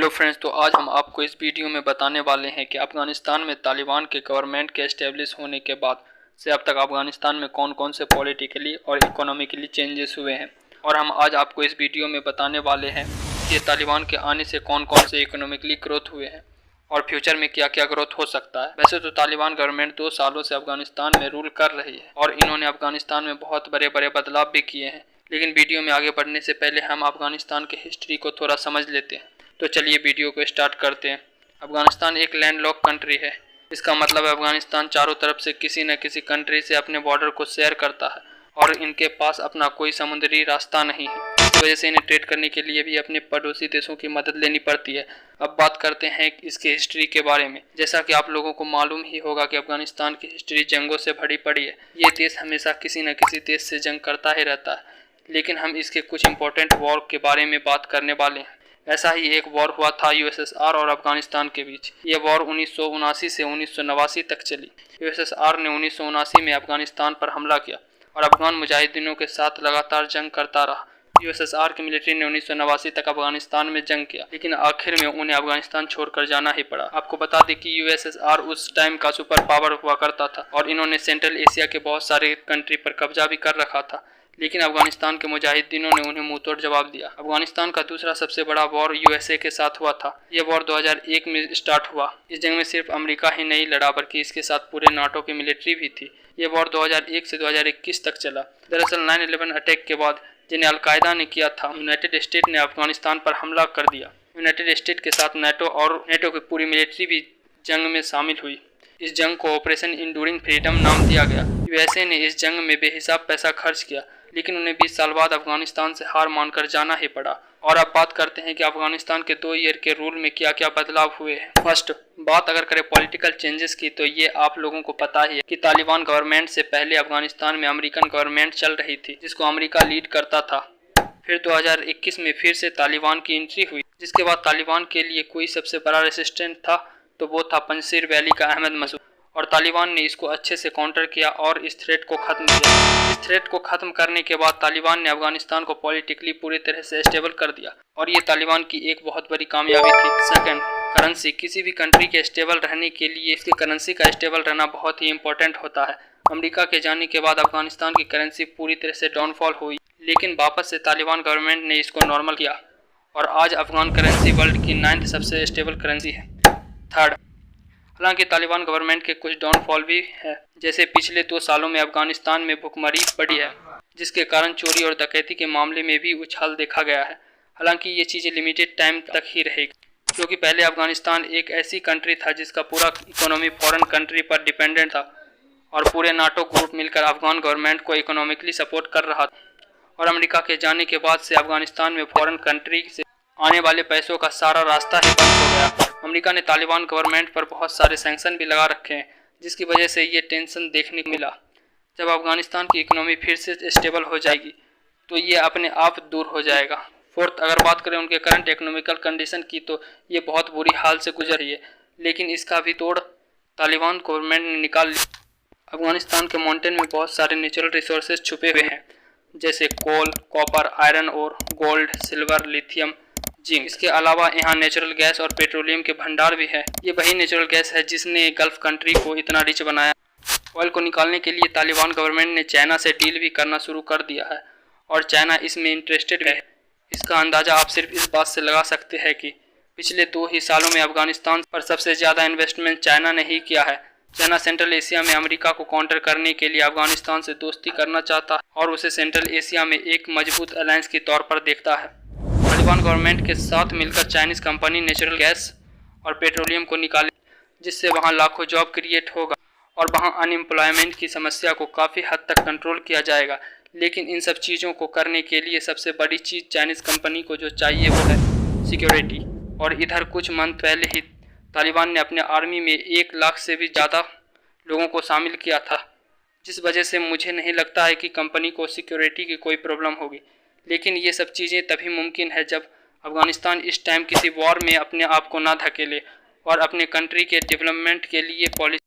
Hello friends, तो आज हम आपको इस वीडियो में बताने वाले हैं कि अफ़गानिस्तान में तालिबान के गवर्नमेंट के एस्टेब्लिश होने के बाद से अब तक अफ़गानिस्तान में कौन कौन से पॉलिटिकली और इकोनॉमिकली चेंजेस हुए हैं। और हम आज आपको इस वीडियो में बताने वाले हैं कि तालिबान के आने से कौन कौन से इकोनॉमिकली ग्रोथ हुए हैं और फ्यूचर में क्या क्या ग्रोथ हो सकता है। वैसे तो तालिबान गवर्नमेंट 2 सालों से अफ़गानिस्तान में रूल कर रही है और इन्होंने अफ़गानिस्तान में बहुत बड़े बड़े बदलाव भी किए हैं, लेकिन वीडियो में आगे बढ़ने से पहले हम अफ़गानिस्तान के हिस्ट्री को थोड़ा समझ लेते हैं। तो चलिए वीडियो को स्टार्ट करते हैं। अफ़गानिस्तान एक लैंडलॉक कंट्री है। इसका मतलब है अफ़गानिस्तान चारों तरफ से किसी न किसी कंट्री से अपने बॉर्डर को शेयर करता है और इनके पास अपना कोई समुद्री रास्ता नहीं है। इस वजह से इन्हें ट्रेड करने के लिए भी अपने पड़ोसी देशों की मदद लेनी पड़ती है। अब बात करते हैं इसके हिस्ट्री के बारे में। जैसा कि आप लोगों को मालूम ही होगा कि अफ़गानिस्तान की हिस्ट्री जंगों से भरी पड़ी है। ये देश हमेशा किसी न किसी देश से जंग करता ही रहता है, लेकिन हम इसके कुछ इंपॉर्टेंट वॉर के बारे में बात करने वाले हैं। ऐसा ही एक वॉर हुआ था यूएसएसआर और अफगानिस्तान के बीच। ये वॉर 1979 से 1989 तक चली। यूएसएसआर ने 1979 में अफगानिस्तान पर हमला किया और अफगान मुजाहिदीनों के साथ लगातार जंग करता रहा। यूएसएसआर की मिलिट्री ने 1989 तक अफगानिस्तान में जंग किया, लेकिन आखिर में उन्हें अफगानिस्तान छोड़कर जाना ही पड़ा। आपको बता दें कि यूएसएसआर उस टाइम का सुपर पावर हुआ करता था और इन्होंने सेंट्रल एशिया के बहुत सारे कंट्री पर कब्जा भी कर रखा था, लेकिन अफगानिस्तान के मुजाहिदीनों ने उन्हें मुंहतोड़ जवाब दिया। अफगानिस्तान का दूसरा सबसे बड़ा वॉर यूएसए के साथ हुआ था। यह वॉर 2001 में स्टार्ट हुआ। इस जंग में सिर्फ अमेरिका ही नहीं लड़ा, बल्कि इसके साथ पूरे नाटो की मिलिट्री भी थी। यह वॉर 2001 से 2021 तक चला। दरअसल 9/11 अटैक के बाद, जिन्हें अलकायदा ने किया था, यूनाइटेड स्टेट ने अफगानिस्तान पर हमला कर दिया। यूनाइटेड स्टेट के साथ नाटो और नाटो की पूरी मिलिट्री भी जंग में शामिल हुई। इस जंग को ऑपरेशन इंड्यूरिंग फ्रीडम नाम दिया गया। यूएसए ने इस जंग में बेहिसाब पैसा खर्च किया, लेकिन उन्हें 20 साल बाद अफगानिस्तान से हार मानकर जाना ही पड़ा। और अब बात करते हैं कि अफगानिस्तान के 2 ईयर के रूल में क्या क्या बदलाव हुए हैं। फर्स्ट बात अगर करें पॉलिटिकल चेंजेस की, तो ये आप लोगों को पता ही है कि तालिबान गवर्नमेंट से पहले अफगानिस्तान में अमेरिकन गवर्नमेंट चल रही थी, जिसको अमेरिका लीड करता था। फिर 2021 में फिर से तालिबान की एंट्री हुई, जिसके बाद तालिबान के लिए कोई सबसे बड़ा रेसिस्टेंट था तो वो था पंजशीर वैली का अहमद मसूद, और तालिबान ने इसको अच्छे से काउंटर किया और इस थ्रेट को खत्म किया। इस थ्रेट को खत्म करने के बाद तालिबान ने अफगानिस्तान को पॉलिटिकली पूरी तरह से स्टेबल कर दिया, और ये तालिबान की एक बहुत बड़ी कामयाबी थी। Second, currency. किसी भी कंट्री के स्टेबल रहने के लिए इसकी करेंसी का स्टेबल रहना बहुत ही इंपॉर्टेंट होता है। अमेरिका के जाने के बाद अफगानिस्तान की करेंसी पूरी तरह से डाउनफॉल हुई, लेकिन वापस से तालिबान गवर्नमेंट ने इसको नॉर्मल किया और आज अफगान करेंसी वर्ल्ड की 9th सबसे स्टेबल करेंसी है। थर्ड, हालांकि तालिबान गवर्नमेंट के कुछ डाउनफॉल भी है, जैसे पिछले 2 सालों में अफगानिस्तान में भुखमरी बढ़ी है, जिसके कारण चोरी और डकैती के मामले में भी उछाल देखा गया है। हालांकि ये चीज़ें लिमिटेड टाइम तक ही रहेगी, क्योंकि पहले अफगानिस्तान एक ऐसी कंट्री था जिसका पूरा इकोनॉमी फॉरेन कंट्री पर डिपेंडेंट था, और पूरे नाटो ग्रुप मिलकर अफगान गवर्नमेंट को इकोनॉमिकली सपोर्ट कर रहा था। और अमेरिका के जाने के बाद से अफगानिस्तान में फॉरेन कंट्री से आने वाले पैसों का सारा रास्ता ही बंद हो गया। अमेरिका ने तालिबान गवर्नमेंट पर बहुत सारे सैंक्शन भी लगा रखे हैं, जिसकी वजह से ये टेंशन देखने को मिला। जब अफगानिस्तान की इकोनॉमी फिर से स्टेबल हो जाएगी तो ये अपने आप दूर हो जाएगा। फोर्थ, अगर बात करें उनके करंट इकोनॉमिकल कंडीशन की, तो ये बहुत बुरी हाल से गुजर रही है, लेकिन इसका भी तोड़ तालिबान गवर्नमेंट ने निकाल लिया। अफगानिस्तान के माउंटेन में बहुत सारे नेचुरल रिसोर्सेज छुपे हुए हैं, जैसे कोल, कॉपर, आयरन और गोल्ड, सिल्वर, लिथियम, जिंक। इसके अलावा यहाँ नेचुरल गैस और पेट्रोलियम के भंडार भी है। ये वही नेचुरल गैस है जिसने गल्फ कंट्री को इतना रिच बनाया। ऑयल को निकालने के लिए तालिबान गवर्नमेंट ने चाइना से डील भी करना शुरू कर दिया है, और चाइना इसमें इंटरेस्टेड है। इसका अंदाज़ा आप सिर्फ इस बात से लगा सकते हैं कि पिछले 2 ही सालों में अफगानिस्तान पर सबसे ज़्यादा इन्वेस्टमेंट चाइना ने ही किया है। चाइना सेंट्रल एशिया में अमेरिका को काउंटर करने के लिए अफगानिस्तान से दोस्ती करना चाहता है और उसे सेंट्रल एशिया में एक मजबूत अलायंस के तौर पर देखता है। तालिबान गवर्नमेंट के साथ मिलकर चाइनीज़ कंपनी नेचुरल गैस और पेट्रोलियम को निकाले, जिससे वहां लाखों जॉब क्रिएट होगा और वहां अनएम्प्लॉयमेंट की समस्या को काफ़ी हद तक कंट्रोल किया जाएगा। लेकिन इन सब चीज़ों को करने के लिए सबसे बड़ी चीज़ चाइनीज़ कंपनी को जो चाहिए वो है सिक्योरिटी। और इधर कुछ मंथ पहले ही तालिबान ने अपने आर्मी में 1 लाख से भी ज़्यादा लोगों को शामिल किया था, जिस वजह से मुझे नहीं लगता है कि कंपनी को सिक्योरिटी की कोई प्रॉब्लम होगी। लेकिन ये सब चीज़ें तभी मुमकिन है जब अफगानिस्तान इस टाइम किसी वॉर में अपने आप को ना धकेले और अपने कंट्री के डेवलपमेंट के लिए पॉलिसी